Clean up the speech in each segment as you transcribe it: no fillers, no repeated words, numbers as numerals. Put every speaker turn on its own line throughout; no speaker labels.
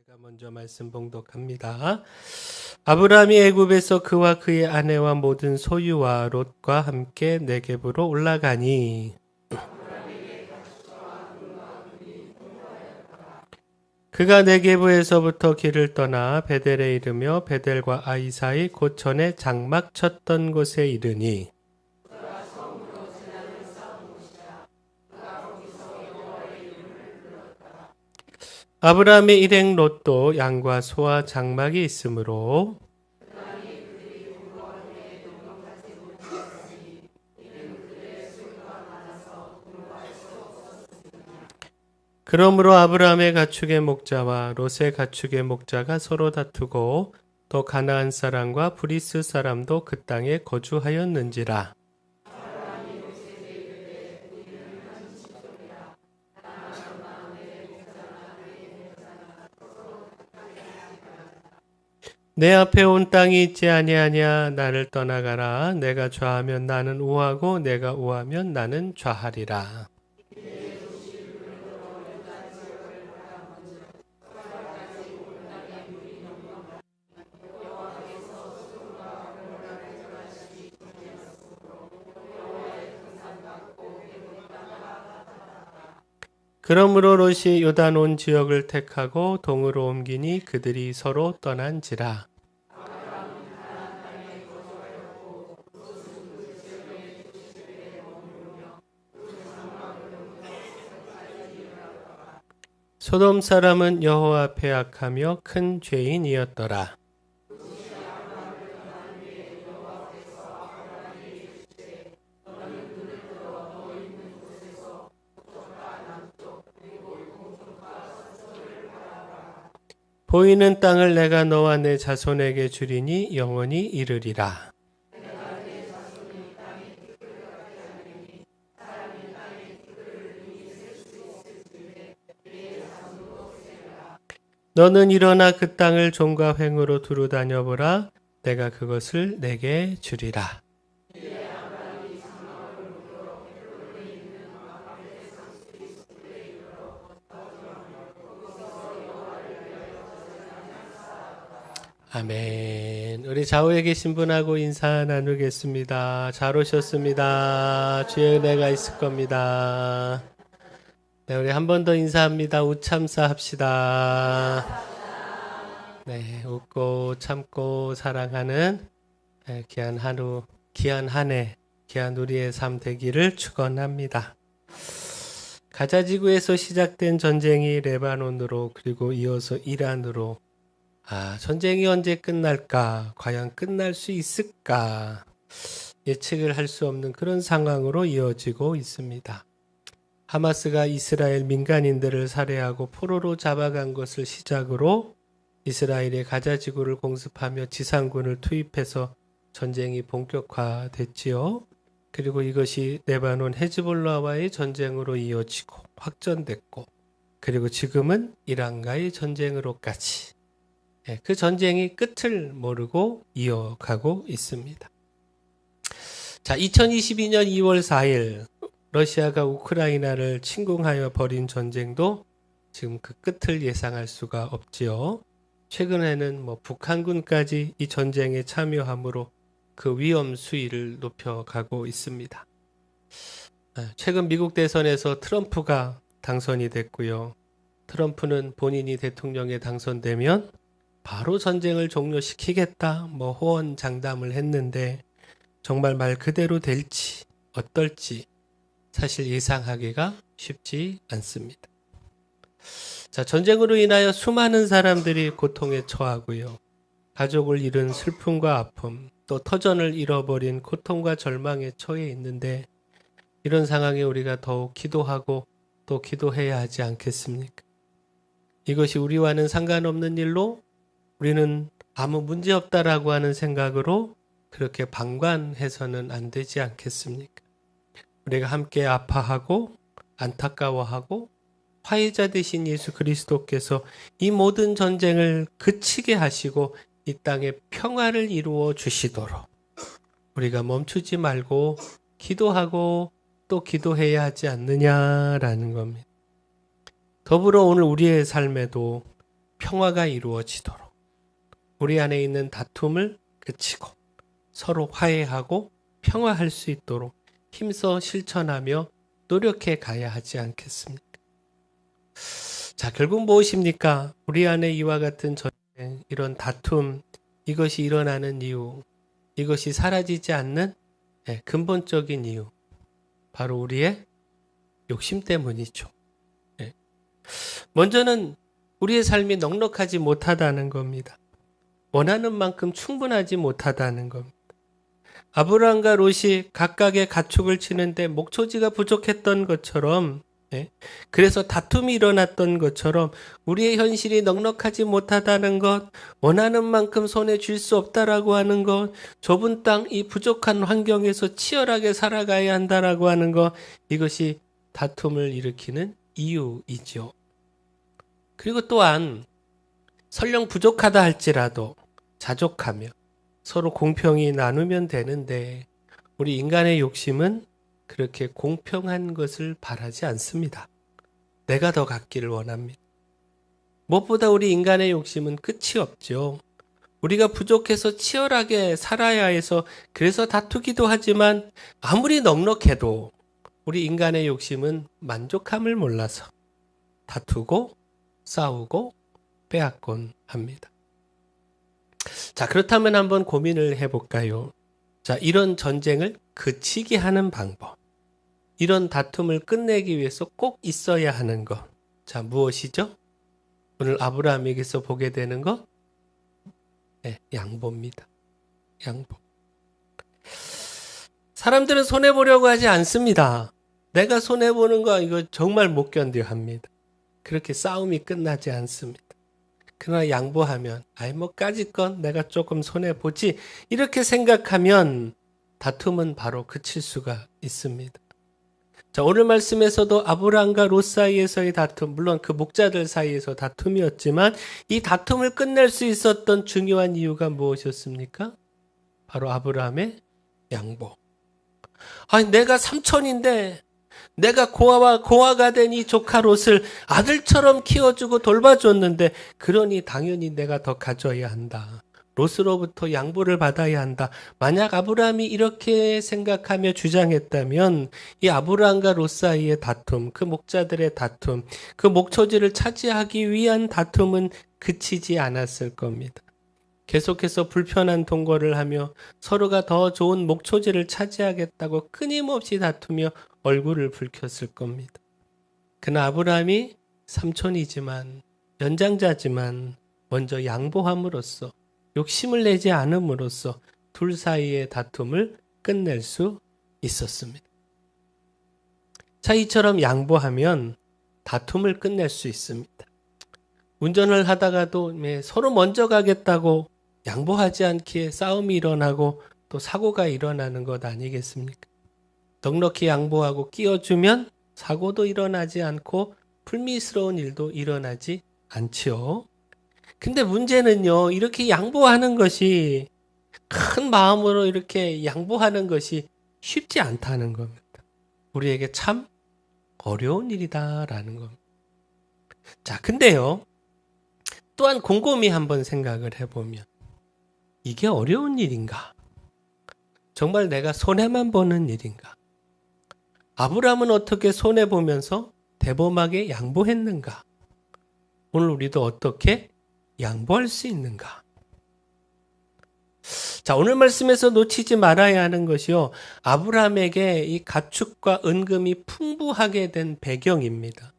제가 먼저 말씀 봉독합니다. 아브라함이 애굽에서 그와 그의 아내와 모든 소유와 롯과 함께 네겝으로 올라가니 그가 네겝에서부터 길을 떠나 베델에 이르며 베델과 아이 사이 고천에 장막 쳤던 곳에 이르니 아브라함의 일행 롯도 양과 소와 장막이 있으므로 그러므로 아브라함의 가축의 목자와 롯의 가축의 목자가 서로 다투고 또 가나안 사람과 브리스 사람도 그 땅에 거주하였는지라. 내 앞에 온 땅이 있지 아니하냐. 나를 떠나가라. 내가 좌하면 나는 우하고 내가 우하면 나는 좌하리라. 그러므로 롯이 요단 온 지역을 택하고 동으로 옮기니 그들이 서로 떠난지라. 소돔 사람은 여호와 앞에 악하며 큰 죄인이었더라. 보이는 땅을 내가 너와 내 자손에게 주리니 영원히 이르리라. 너는 일어나 그 땅을 종과 횡으로 두루 다녀보라. 내가 그것을 내게 주리라. 아멘. 우리 좌우에 계신 분하고 인사 나누겠습니다. 잘 오셨습니다. 주의 은혜가 있을 겁니다. 네, 우리 한 번 더 인사합니다. 우참사 합시다. 네, 웃고 참고 사랑하는 귀한 하루, 귀한 한 해, 귀한 우리의 삶 되기를 축원합니다. 가자지구에서 시작된 전쟁이 레바논으로 그리고 이어서 이란으로 전쟁이 언제 끝날까? 과연 끝날 수 있을까? 예측을 할 수 없는 그런 상황으로 이어지고 있습니다. 하마스가 이스라엘 민간인들을 살해하고 포로로 잡아간 것을 시작으로 이스라엘의 가자지구를 공습하며 지상군을 투입해서 전쟁이 본격화됐지요. 그리고 이것이 레바논 헤즈볼라와의 전쟁으로 이어지고 확전됐고 그리고 지금은 이란과의 전쟁으로까지 그 전쟁이 끝을 모르고 이어가고 있습니다. 자, 2022년 2월 4일 러시아가 우크라이나를 침공하여 벌인 전쟁도 지금 그 끝을 예상할 수가 없지요. 최근에는 북한군까지 이 전쟁에 참여함으로 그 위험 수위를 높여가고 있습니다. 최근 미국 대선에서 트럼프가 당선이 됐고요. 트럼프는 본인이 대통령에 당선되면 바로 전쟁을 종료시키겠다 호언장담을 했는데 정말 말 그대로 될지 어떨지 사실 예상하기가 쉽지 않습니다. 자, 전쟁으로 인하여 수많은 사람들이 고통에 처하고요. 가족을 잃은 슬픔과 아픔, 또 터전을 잃어버린 고통과 절망에 처해 있는데 이런 상황에 우리가 더욱 기도하고 또 기도해야 하지 않겠습니까? 이것이 우리와는 상관없는 일로 우리는 아무 문제 없다라고 하는 생각으로 그렇게 방관해서는 안 되지 않겠습니까? 우리가 함께 아파하고 안타까워하고 화해자 되신 예수 그리스도께서 이 모든 전쟁을 그치게 하시고 이 땅에 평화를 이루어 주시도록 우리가 멈추지 말고 기도하고 또 기도해야 하지 않느냐라는 겁니다. 더불어 오늘 우리의 삶에도 평화가 이루어지도록 우리 안에 있는 다툼을 그치고 서로 화해하고 평화할 수 있도록 힘써 실천하며 노력해 가야 하지 않겠습니까? 자, 결국 무엇입니까? 우리 안에 이와 같은 전쟁, 이런 다툼, 이것이 일어나는 이유, 이것이 사라지지 않는 근본적인 이유, 바로 우리의 욕심 때문이죠. 먼저는 우리의 삶이 넉넉하지 못하다는 겁니다. 원하는 만큼 충분하지 못하다는 겁니다. 아브라함과 롯이 각각의 가축을 치는데 목초지가 부족했던 것처럼, 그래서 다툼이 일어났던 것처럼 우리의 현실이 넉넉하지 못하다는 것, 원하는 만큼 손에 쥘 수 없다라고 하는 것, 좁은 땅, 이 부족한 환경에서 치열하게 살아가야 한다라고 하는 것, 이것이 다툼을 일으키는 이유이죠. 그리고 또한 설령 부족하다 할지라도 자족하며 서로 공평히 나누면 되는데 우리 인간의 욕심은 그렇게 공평한 것을 바라지 않습니다. 내가 더 갖기를 원합니다. 무엇보다 우리 인간의 욕심은 끝이 없죠. 우리가 부족해서 치열하게 살아야 해서 그래서 다투기도 하지만 아무리 넉넉해도 우리 인간의 욕심은 만족함을 몰라서 다투고 싸우고 빼앗곤 합니다. 자, 그렇다면 한번 고민을 해볼까요? 자, 이런 전쟁을 그치게 하는 방법, 이런 다툼을 끝내기 위해서 꼭 있어야 하는 것, 자, 무엇이죠? 오늘 아브라함에게서 보게 되는 것, 양보입니다. 양보. 사람들은 손해보려고 하지 않습니다. 내가 손해보는 거 이거 정말 못 견뎌 합니다. 그렇게 싸움이 끝나지 않습니다. 그러나 양보하면 뭐 까짓건 내가 조금 손해보지 이렇게 생각하면 다툼은 바로 그칠 수가 있습니다. 자, 오늘 말씀에서도 아브라함과 롯 사이에서의 다툼, 물론 그 목자들 사이에서 다툼이었지만 이 다툼을 끝낼 수 있었던 중요한 이유가 무엇이었습니까? 바로 아브라함의 양보. 아니, 내가 삼촌인데 내가 고아가 된 이 조카 롯을 아들처럼 키워주고 돌봐줬는데 그러니 당연히 내가 더 가져야 한다. 롯으로부터 양보를 받아야 한다. 만약 아브라함이 이렇게 생각하며 주장했다면 이 아브라함과 롯 사이의 다툼, 그 목자들의 다툼, 그 목초지를 차지하기 위한 다툼은 그치지 않았을 겁니다. 계속해서 불편한 동거를 하며 서로가 더 좋은 목초지를 차지하겠다고 끊임없이 다투며 얼굴을 붉혔을 겁니다. 그러나 아브라함이 삼촌이지만 연장자지만 먼저 양보함으로써 욕심을 내지 않음으로써 둘 사이의 다툼을 끝낼 수 있었습니다. 자, 이처럼 양보하면 다툼을 끝낼 수 있습니다. 운전을 하다가도 서로 먼저 가겠다고 양보하지 않기에 싸움이 일어나고 또 사고가 일어나는 것 아니겠습니까? 넉넉히 양보하고 끼워주면 사고도 일어나지 않고 불미스러운 일도 일어나지 않지요. 근데 문제는요, 이렇게 양보하는 것이 큰 마음으로 이렇게 양보하는 것이 쉽지 않다는 겁니다. 우리에게 참 어려운 일이다라는 겁니다. 자, 근데요, 또한 곰곰이 한번 생각을 해보면 이게 어려운 일인가? 정말 내가 손해만 보는 일인가? 아브라함은 어떻게 손해보면서 대범하게 양보했는가? 오늘 우리도 어떻게 양보할 수 있는가? 자, 오늘 말씀에서 놓치지 말아야 하는 것이요, 아브라함에게 이 가축과 은금이 풍부하게 된 배경입니다.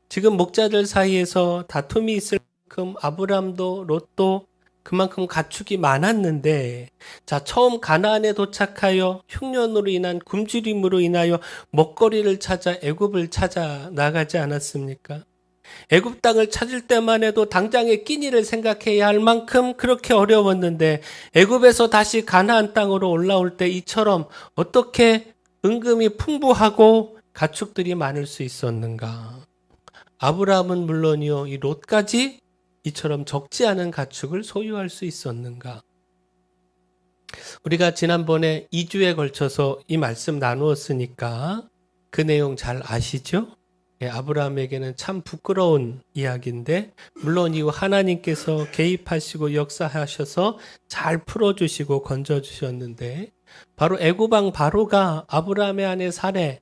지금 목자들 사이에서 다툼이 있을 만큼 아브라함도 롯도 그만큼 가축이 많았는데, 자, 처음 가나안에 도착하여 흉년으로 인한 굶주림으로 인하여 먹거리를 찾아 애굽을 찾아 나가지 않았습니까? 애굽 땅을 찾을 때만 해도 당장의 끼니를 생각해야 할 만큼 그렇게 어려웠는데 애굽에서 다시 가나안 땅으로 올라올 때 이처럼 어떻게 은금이 풍부하고 가축들이 많을 수 있었는가? 아브라함은 물론이요, 이 롯까지 이처럼 적지 않은 가축을 소유할 수 있었는가? 우리가 지난번에 2주에 걸쳐서 이 말씀 나누었으니까 그 내용 잘 아시죠? 아브라함에게는 참 부끄러운 이야기인데 물론 이후 하나님께서 개입하시고 역사하셔서 잘 풀어주시고 건져주셨는데 바로 애굽 왕 바로가 아브라함의 아내 사레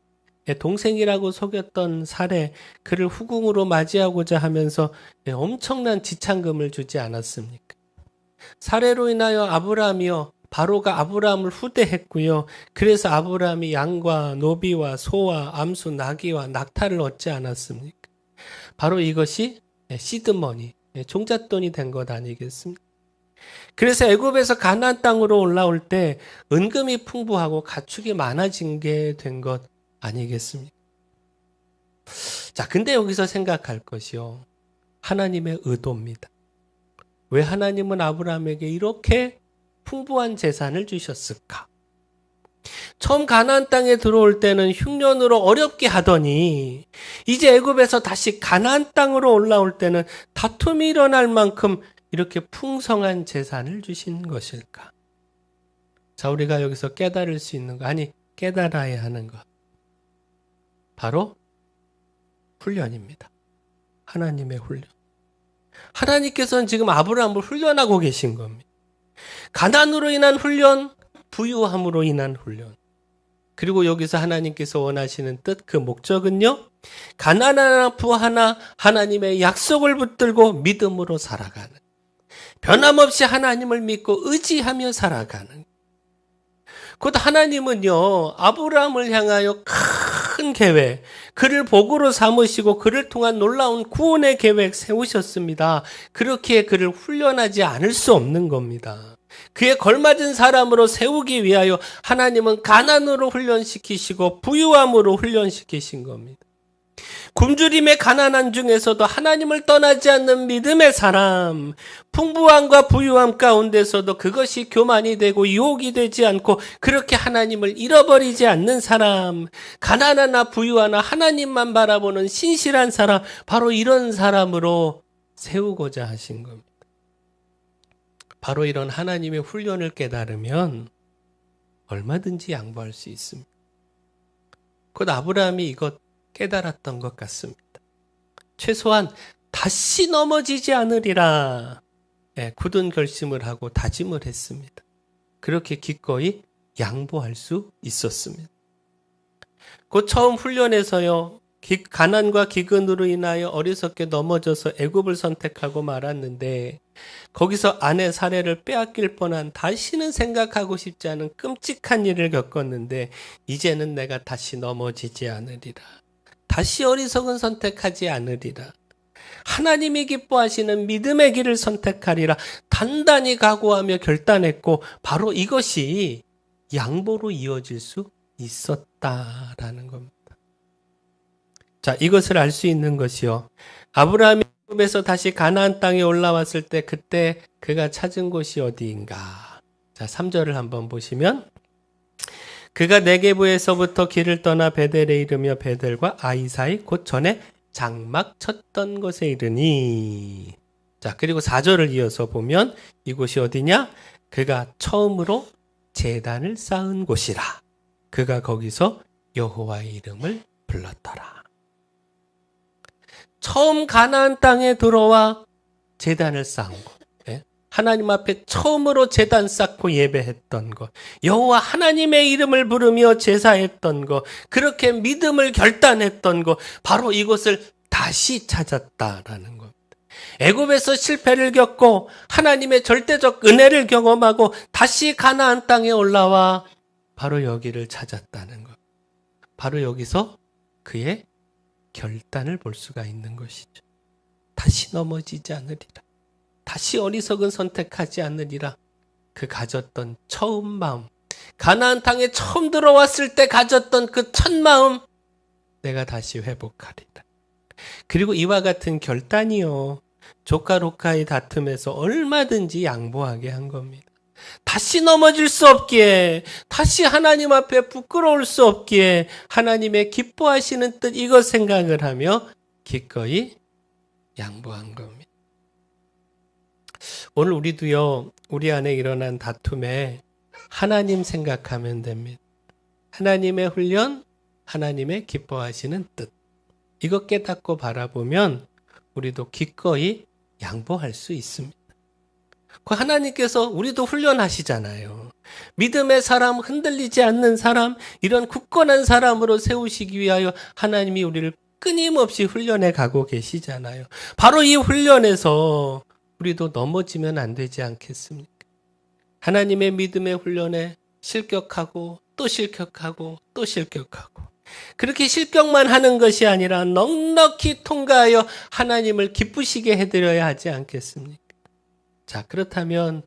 동생이라고 속였던 사레 그를 후궁으로 맞이하고자 하면서 엄청난 지참금을 주지 않았습니까? 사레로 인하여 아브라함이요 바로가 아브라함을 후대했고요. 그래서 아브라함이 양과 노비와 소와 암수 나귀와 낙타를 얻지 않았습니까? 바로 이것이 시드머니, 종잣돈이 된 것 아니겠습니까? 그래서 애굽에서 가나안 땅으로 올라올 때 은금이 풍부하고 가축이 많아진 게 된 것 아니겠습니까? 자, 근데 여기서 생각할 것이요. 하나님의 의도입니다. 왜 하나님은 아브라함에게 이렇게 풍부한 재산을 주셨을까? 처음 가나안 땅에 들어올 때는 흉년으로 어렵게 하더니 이제 애굽에서 다시 가나안 땅으로 올라올 때는 다툼이 일어날 만큼 이렇게 풍성한 재산을 주신 것일까? 자, 우리가 여기서 깨달을 수 있는 거, 아니 깨달아야 하는 것, 바로 훈련입니다. 하나님의 훈련. 하나님께서는 지금 아브라함을 훈련하고 계신 겁니다. 가난으로 인한 훈련, 부유함으로 인한 훈련. 그리고 여기서 하나님께서 원하시는 뜻, 그 목적은요. 가난하나 부하나 하나님의 약속을 붙들고 믿음으로 살아가는. 변함없이 하나님을 믿고 의지하며 살아가는. 곧 하나님은요. 아브라함을 향하여 큰 계획, 그를 복으로 삼으시고 그를 통한 놀라운 구원의 계획 세우셨습니다. 그렇기에 그를 훈련하지 않을 수 없는 겁니다. 그에 걸맞은 사람으로 세우기 위하여 하나님은 가난으로 훈련시키시고 부유함으로 훈련시키신 겁니다. 굶주림의 가난한 중에서도 하나님을 떠나지 않는 믿음의 사람, 풍부함과 부유함 가운데서도 그것이 교만이 되고 유혹이 되지 않고 그렇게 하나님을 잃어버리지 않는 사람, 가난하나 부유하나 하나님만 바라보는 신실한 사람, 바로 이런 사람으로 세우고자 하신 겁니다. 바로 이런 하나님의 훈련을 깨달으면 얼마든지 양보할 수 있습니다. 곧 아브라함이 이것 깨달았던 것 같습니다. 최소한 다시 넘어지지 않으리라 굳은 결심을 하고 다짐을 했습니다. 그렇게 기꺼이 양보할 수 있었습니다. 곧 처음 훈련에서요. 가난과 기근으로 인하여 어리석게 넘어져서 애굽을 선택하고 말았는데 거기서 아내 사레를 빼앗길 뻔한 다시는 생각하고 싶지 않은 끔찍한 일을 겪었는데 이제는 내가 다시 넘어지지 않으리라. 다시 어리석은 선택하지 않으리라. 하나님이 기뻐하시는 믿음의 길을 선택하리라. 단단히 각오하며 결단했고 바로 이것이 양보로 이어질 수 있었다라는 겁니다. 자, 이것을 알 수 있는 것이요. 아브라함이 애굽에서 다시 가나안 땅에 올라왔을 때 그때 그가 찾은 곳이 어디인가? 자, 3절을 한번 보시면 그가 네게부에서부터 길을 떠나 베델에 이르며 베델과 아이 사이 곧 전에 장막 쳤던 곳에 이르니. 자, 그리고 4절을 이어서 보면 이곳이 어디냐? 그가 처음으로 제단을 쌓은 곳이라. 그가 거기서 여호와의 이름을 불렀더라. 처음 가나안 땅에 들어와 제단을 쌓은 것. 하나님 앞에 처음으로 제단 쌓고 예배했던 것. 여호와 하나님의 이름을 부르며 제사했던 것. 그렇게 믿음을 결단했던 것. 바로 이것을 다시 찾았다라는 겁니다. 애굽에서 실패를 겪고 하나님의 절대적 은혜를 경험하고 다시 가나안 땅에 올라와 바로 여기를 찾았다는 것. 바로 여기서 그의 결단을 볼 수가 있는 것이죠. 다시 넘어지지 않으리라. 다시 어리석은 선택하지 않으리라. 그 가졌던 처음 마음, 가나안 땅에 처음 들어왔을 때 가졌던 그 첫 마음, 내가 다시 회복하리라. 그리고 이와 같은 결단이요, 조카 로카의 다툼에서 얼마든지 양보하게 한 겁니다. 다시 넘어질 수 없기에, 다시 하나님 앞에 부끄러울 수 없기에 하나님의 기뻐하시는 뜻, 이것 생각을 하며 기꺼이 양보한 겁니다. 오늘 우리도요, 우리 안에 일어난 다툼에 하나님 생각하면 됩니다. 하나님의 훈련, 하나님의 기뻐하시는 뜻. 이거 깨닫고 바라보면 우리도 기꺼이 양보할 수 있습니다. 그 하나님께서 우리도 훈련하시잖아요. 믿음의 사람, 흔들리지 않는 사람, 이런 굳건한 사람으로 세우시기 위하여 하나님이 우리를 끊임없이 훈련해 가고 계시잖아요. 바로 이 훈련에서 우리도 넘어지면 안 되지 않겠습니까? 하나님의 믿음의 훈련에 실격하고 또 실격하고 또 실격하고, 그렇게 실격만 하는 것이 아니라 넉넉히 통과하여 하나님을 기쁘시게 해드려야 하지 않겠습니까? 자, 그렇다면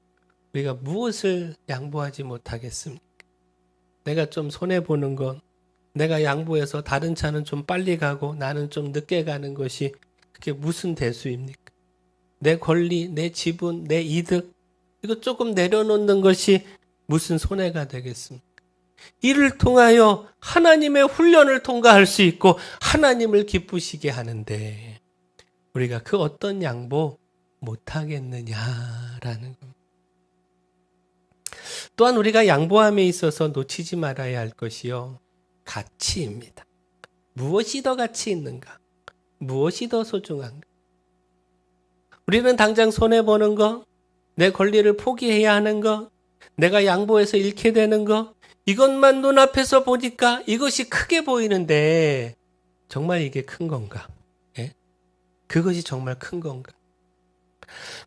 우리가 무엇을 양보하지 못하겠습니까? 내가 좀 손해보는 것, 내가 양보해서 다른 차는 좀 빨리 가고 나는 좀 늦게 가는 것이 그게 무슨 대수입니까? 내 권리, 내 지분, 내 이득, 이거 조금 내려놓는 것이 무슨 손해가 되겠습니까? 이를 통하여 하나님의 훈련을 통과할 수 있고 하나님을 기쁘시게 하는데 우리가 그 어떤 양보 못하겠느냐라는 겁니다. 또한 우리가 양보함에 있어서 놓치지 말아야 할 것이요, 가치입니다. 무엇이 더 가치 있는가? 무엇이 더 소중한가? 우리는 당장 손해보는 거, 내 권리를 포기해야 하는 거, 내가 양보해서 잃게 되는 거, 이것만 눈앞에서 보니까 이것이 크게 보이는데 정말 이게 큰 건가? 예? 그것이 정말 큰 건가?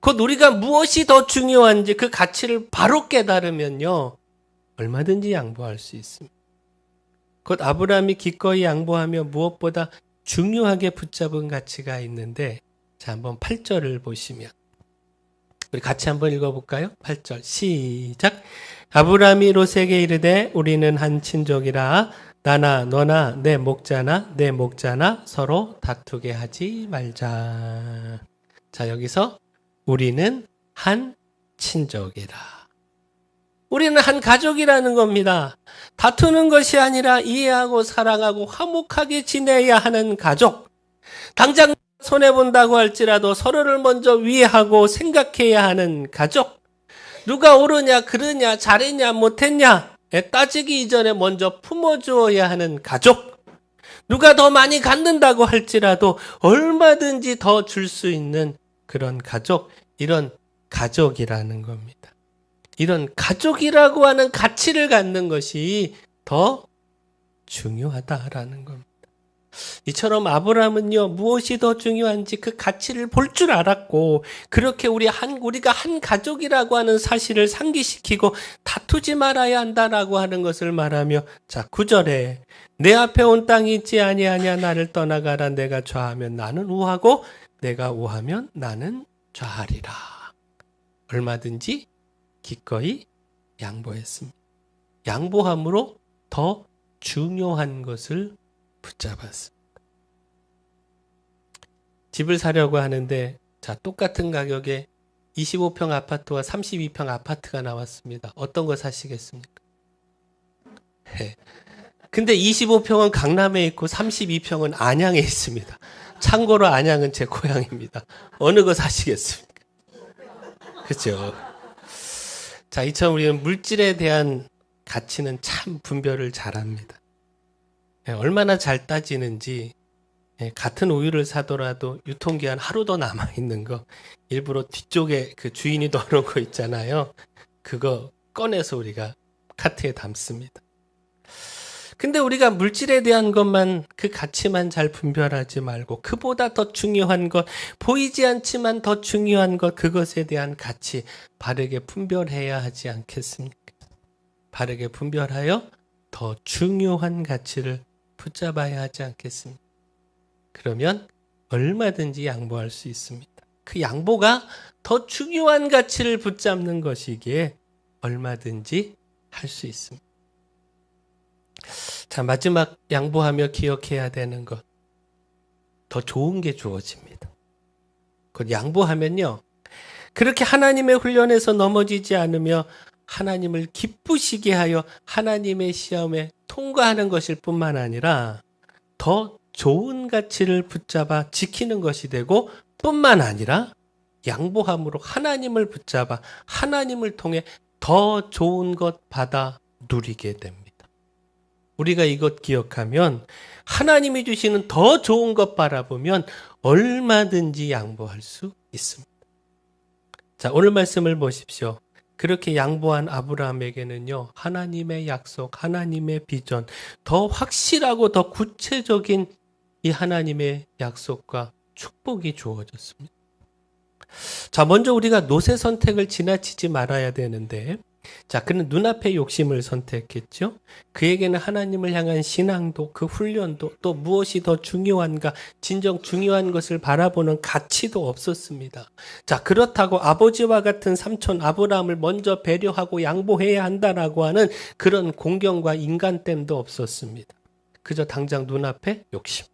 곧 우리가 무엇이 더 중요한지 그 가치를 바로 깨달으면요, 얼마든지 양보할 수 있습니다. 곧 아브라함이 기꺼이 양보하며 무엇보다 중요하게 붙잡은 가치가 있는데, 자, 한번 8절을 보시면 우리 같이 한번 읽어볼까요? 8절 시작. 아브라함이 롯에게 이르되 우리는 한 친족이라 나나 너나 내 목자나 내 목자나 서로 다투게 하지 말자. 자, 여기서 우리는 한 친족이라. 우리는 한 가족이라는 겁니다. 다투는 것이 아니라 이해하고 사랑하고 화목하게 지내야 하는 가족. 당장 손해본다고 할지라도 서로를 먼저 위하고 생각해야 하는 가족. 누가 옳으냐 그르냐 잘했냐 못했냐 따지기 이전에 먼저 품어주어야 하는 가족. 누가 더 많이 갖는다고 할지라도 얼마든지 더 줄 수 있는 그런 가족, 이런 가족이라는 겁니다. 이런 가족이라고 하는 가치를 갖는 것이 더 중요하다라는 겁니다. 이처럼 아브라함은요, 무엇이 더 중요한지 그 가치를 볼 줄 알았고, 그렇게 우리가 한 가족이라고 하는 사실을 상기시키고 다투지 말아야 한다라고 하는 것을 말하며, 자, 9절에 내 앞에 온 땅이 있지 아니하냐 나를 떠나가라. 내가 좌하면 나는 우하고 내가 우하면 나는 좌하리라. 얼마든지 기꺼이 양보했습니다. 양보함으로 더 중요한 것을 붙잡았습니다. 집을 사려고 하는데, 자, 똑같은 가격에 25평 아파트와 32평 아파트가 나왔습니다. 어떤 거 사시겠습니까? 근데 25평은 강남에 있고 32평은 안양에 있습니다. 참고로 안양은 제 고향입니다. 어느 거 사시겠습니까? 그렇죠? 자, 이처럼 우리는 물질에 대한 가치는 참 분별을 잘합니다. 얼마나 잘 따지는지, 같은 우유를 사더라도 유통기한 하루 더 남아있는 거, 일부러 뒤쪽에 그 주인이 넣어놓은 거 있잖아요. 그거 꺼내서 우리가 카트에 담습니다. 근데 우리가 물질에 대한 것만, 그 가치만 잘 분별하지 말고 그보다 더 중요한 것, 보이지 않지만 더 중요한 것, 그것에 대한 가치 바르게 분별해야 하지 않겠습니까? 바르게 분별하여 더 중요한 가치를 붙잡아야 하지 않겠습니까? 그러면 얼마든지 양보할 수 있습니다. 그 양보가 더 중요한 가치를 붙잡는 것이기에 얼마든지 할 수 있습니다. 자, 마지막 양보하며 기억해야 되는 것. 더 좋은 게 주어집니다. 그 양보하면요, 그렇게 하나님의 훈련에서 넘어지지 않으며 하나님을 기쁘시게 하여 하나님의 시험에 통과하는 것일 뿐만 아니라 더 좋은 가치를 붙잡아 지키는 것이 되고, 뿐만 아니라 양보함으로 하나님을 붙잡아 하나님을 통해 더 좋은 것 받아 누리게 됩니다. 우리가 이것 기억하면 하나님이 주시는 더 좋은 것 바라보면 얼마든지 양보할 수 있습니다. 자, 오늘 말씀을 보십시오. 그렇게 양보한 아브라함에게는요, 하나님의 약속, 하나님의 비전, 더 확실하고 더 구체적인 이 하나님의 약속과 축복이 주어졌습니다. 자, 먼저 우리가 노세 선택을 지나치지 말아야 되는데, 자, 그는 눈앞의 욕심을 선택했죠. 그에게는 하나님을 향한 신앙도, 그 훈련도, 또 무엇이 더 중요한가, 진정 중요한 것을 바라보는 가치도 없었습니다. 자, 그렇다고 아버지와 같은 삼촌 아브라함을 먼저 배려하고 양보해야 한다라고 하는 그런 공경과 인간됨도 없었습니다. 그저 당장 눈앞의 욕심.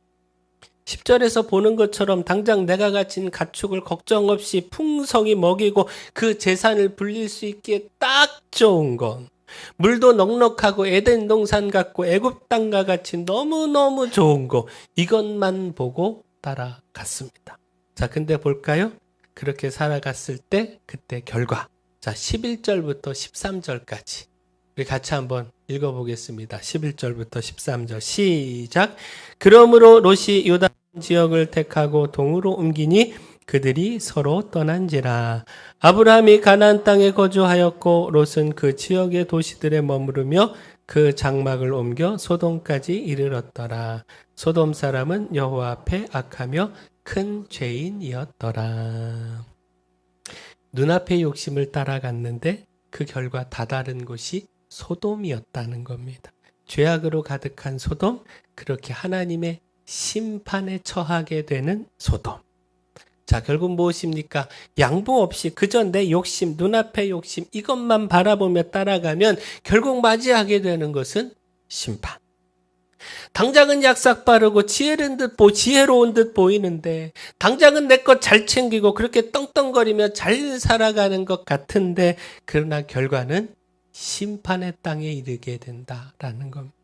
10절에서 보는 것처럼 당장 내가 가진 가축을 걱정 없이 풍성히 먹이고 그 재산을 불릴 수 있기에 딱 좋은 건 물도 넉넉하고 에덴 동산 같고 애굽 땅과 같이 너무너무 좋은 거 이것만 보고 따라갔습니다. 자, 근데 볼까요? 그렇게 살아갔을 때 그때 결과. 자, 11절부터 13절까지 우리 같이 한번 읽어보겠습니다. 11절부터 13절 시작. 그러므로 롯이 요단 지역을 택하고 동으로 옮기니 그들이 서로 떠난지라. 아브라함이 가나안 땅에 거주하였고 롯은 그 지역의 도시들에 머무르며 그 장막을 옮겨 소돔까지 이르렀더라. 소돔 사람은 여호와 앞에 악하며 큰 죄인이었더라. 눈앞의 욕심을 따라갔는데 그 결과 다다른 곳이 소돔이었다는 겁니다. 죄악으로 가득한 소돔, 그렇게 하나님의 심판에 처하게 되는 소돔. 자, 결국 무엇입니까? 양보 없이 그저 내 욕심, 눈앞의 욕심 이것만 바라보며 따라가면 결국 맞이하게 되는 것은 심판. 당장은 약삭 빠르고 지혜로운 듯 보이는데 당장은 내 것 잘 챙기고 그렇게 떵떵거리며 잘 살아가는 것 같은데 그러나 결과는 심판의 땅에 이르게 된다라는 겁니다.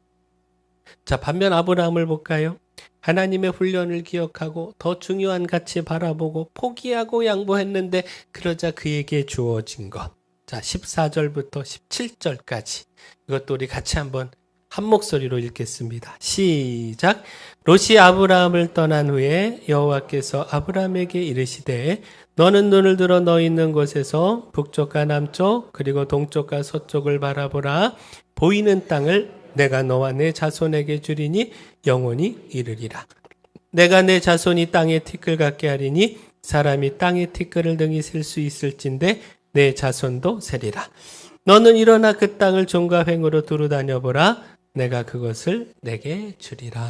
자, 반면 아브라함을 볼까요? 하나님의 훈련을 기억하고 더 중요한 가치 바라보고 포기하고 양보했는데 그러자 그에게 주어진 것. 자, 14절부터 17절까지 이것도 우리 같이 한번 한 목소리로 읽겠습니다. 시작. 롯이 아브라함을 떠난 후에 여호와께서 아브라함에게 이르시되 너는 눈을 들어 너 있는 곳에서 북쪽과 남쪽 그리고 동쪽과 서쪽을 바라보라. 보이는 땅을 내가 너와 내 자손에게 주리니 영원히 이르리라. 내가 내 자손이 땅에 티끌 같게 하리니 사람이 땅에 티끌을 등이 셀 수 있을진데 내 자손도 세리라. 너는 일어나 그 땅을 종과 횡으로 두루 다녀보라. 내가 그것을 내게 주리라.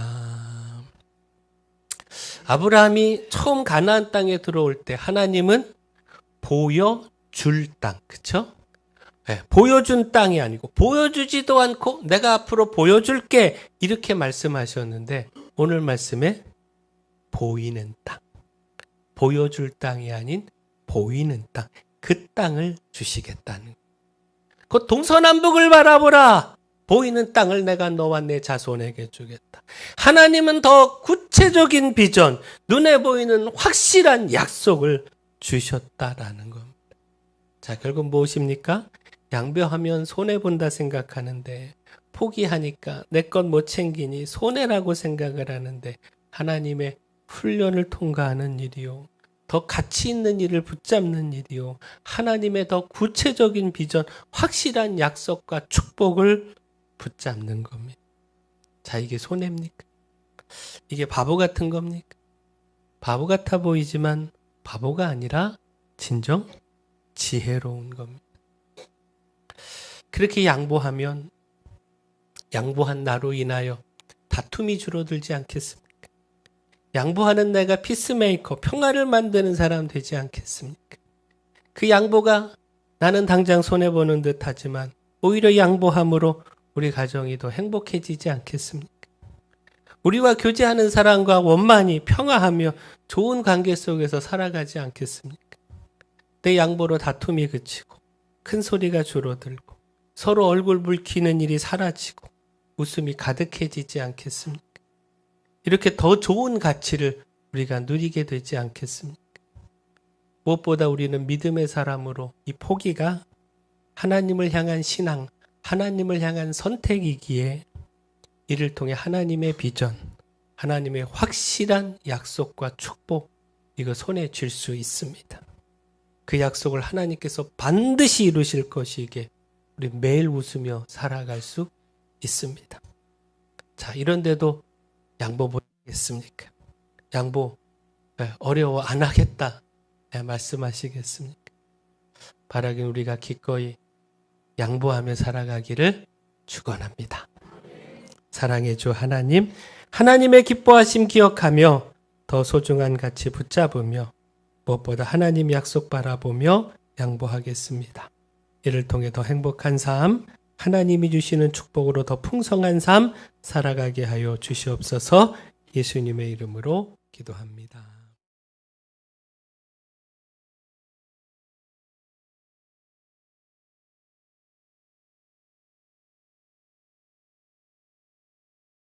아브라함이 처음 가나안 땅에 들어올 때 하나님은 보여줄 땅, 그쵸? 네, 보여준 땅이 아니고 보여주지도 않고 내가 앞으로 보여줄게 이렇게 말씀하셨는데 오늘 말씀에 보이는 땅, 보여줄 땅이 아닌 보이는 땅, 그 땅을 주시겠다는 그 동서남북을 바라보라. 보이는 땅을 내가 너와 내 자손에게 주겠다. 하나님은 더 구체적인 비전, 눈에 보이는 확실한 약속을 주셨다라는 겁니다. 자, 결국 무엇입니까? 양보하면 손해본다 생각하는데 포기하니까 내 것 못 챙기니 손해라고 생각을 하는데 하나님의 훈련을 통과하는 일이요. 더 가치 있는 일을 붙잡는 일이요. 하나님의 더 구체적인 비전, 확실한 약속과 축복을 붙잡는 겁니다. 자, 이게 손해입니까? 이게 바보 같은 겁니까? 바보 같아 보이지만 바보가 아니라 진정 지혜로운 겁니다. 그렇게 양보하면 양보한 나로 인하여 다툼이 줄어들지 않겠습니까? 양보하는 내가 피스메이커, 평화를 만드는 사람 되지 않겠습니까? 그 양보가 나는 당장 손해보는 듯 하지만 오히려 양보함으로 우리 가정이 더 행복해지지 않겠습니까? 우리와 교제하는 사람과 원만히 평화하며 좋은 관계 속에서 살아가지 않겠습니까? 내 양보로 다툼이 그치고 큰 소리가 줄어들고 서로 얼굴 붉히는 일이 사라지고 웃음이 가득해지지 않겠습니까? 이렇게 더 좋은 가치를 우리가 누리게 되지 않겠습니까? 무엇보다 우리는 믿음의 사람으로 이 포기가 하나님을 향한 신앙, 하나님을 향한 선택이기에 이를 통해 하나님의 비전, 하나님의 확실한 약속과 축복, 이거 손에 쥘 수 있습니다. 그 약속을 하나님께서 반드시 이루실 것이기에 우리 매일 웃으며 살아갈 수 있습니다. 자, 이런데도 양보 못하겠습니까? 양보 어려워 안 하겠다 말씀하시겠습니까? 바라긴 우리가 기꺼이 양보하며 살아가기를 축원합니다. 사랑의 주 하나님, 하나님의 기뻐하심 기억하며 더 소중한 가치 붙잡으며 무엇보다 하나님 약속 바라보며 양보하겠습니다. 이를 통해 더 행복한 삶, 하나님이 주시는 축복으로 더 풍성한 삶 살아가게 하여 주시옵소서. 예수님의 이름으로 기도합니다.